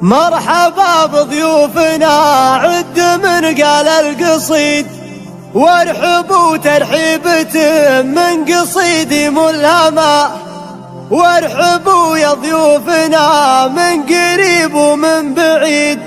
مرحبا بضيوفنا عد من قال القصيد، وارحبوا ترحيبة من قصيدي ملهمة، وارحبوا يا ضيوفنا من قريب ومن بعيد.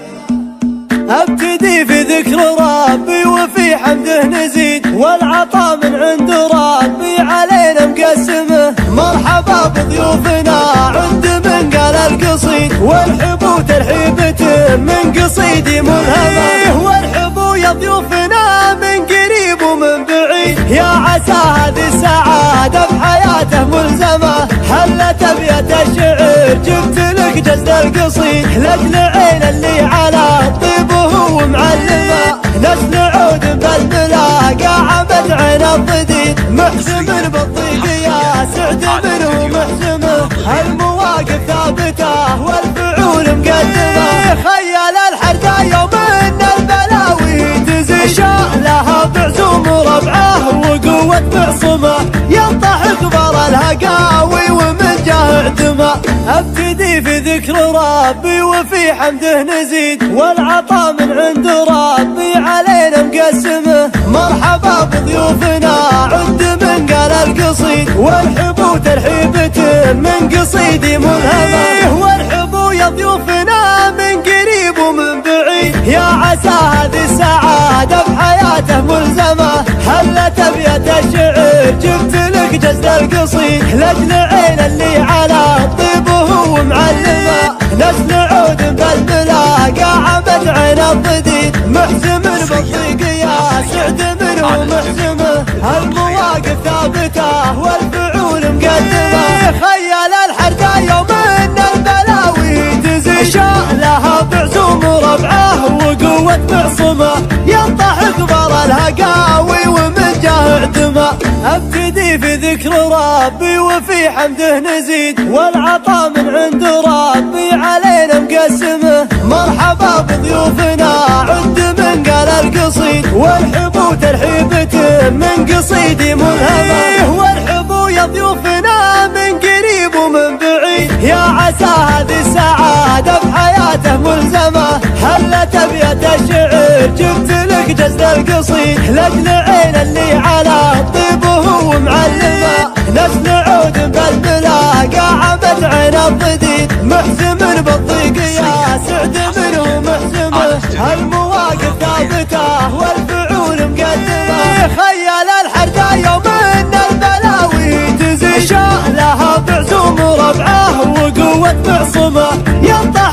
ابتدي في ذكر ربي وفي حمده نزيد، والعطاء من عند ربي علينا مقسمه. مرحبا بضيوفنا عند من قال القصيد، وارحبوا ترحيبة من قصيدي ملهمة، وارحبوا يا ضيوفنا من قريب ومن بعيد. يا عسى هذه السعادة بحياته ملزمة، حلت ابيات الشعر جبت لك جزد القصيد، لاجل عين اللي على طيبه ومعلمه. نسل عود بالملاقى عمد عين الضديد، محزم بالضيق يا سعد منه محزمه. المواقف ثابته والفعول مقدمه، خيال الحردة يوم ان البلاوي تزيد، شالها بعزوم وربعه وقوة معصمه. ينطح قبر الهقاوي ومن جاه عدمه. ابتدي في ذكر ربي وفي حمده نزيد، والعطاء من عند ربي علينا مقسمه. مرحبا بضيوفنا عد من قال القصيد، وارحبوا ترحيبة من قصيدي ملهمة، وارحبوا يا ضيوفنا من قريب ومن بعيد. يا عسى هذه السعادة بحياته ملزمة، حلت ابيات الشعر جبت لك جزد القصيد، لاجل عين اللي على طيبه ومعلمه. نسل عود بالملاقى عمد عين الضديد، محزم بالضيق يا سعد منه محزمه. المواقف ثابته والفعول مقدمه، خيال الحردة يوم ان البلاوي تزيد، شالها بعزوم وربعه وقوة معصمه. ينطح قبر الهقاوي ومن جاه عدمه. ابتدي في ذكر ربي وفي حمده نزيد، والعطاء من عند ربي علينا مقسمه. مرحبا بضيوفنا عد من قال القصيد، وارحبوا ترحيبة من قصيدي ملهمة، وارحبوا يا ضيوفنا من قريب ومن بعيد. يا عسى هذه السعادة بحياته ملزمة، حلت ابيات الشعر جبت لك جزد القصيد، لاجل عين اللي على طيبه ومعلمه. نسل عود بالملاقى عمد عين الضديد، محزم بالضيق يا سعد منه محزمه. المواقف ثابته والفعول مقدمه، خيال الحردة يوم ان البلاوي تزيد، شالها بعزوم وربعه وقوة معصمه. ينطح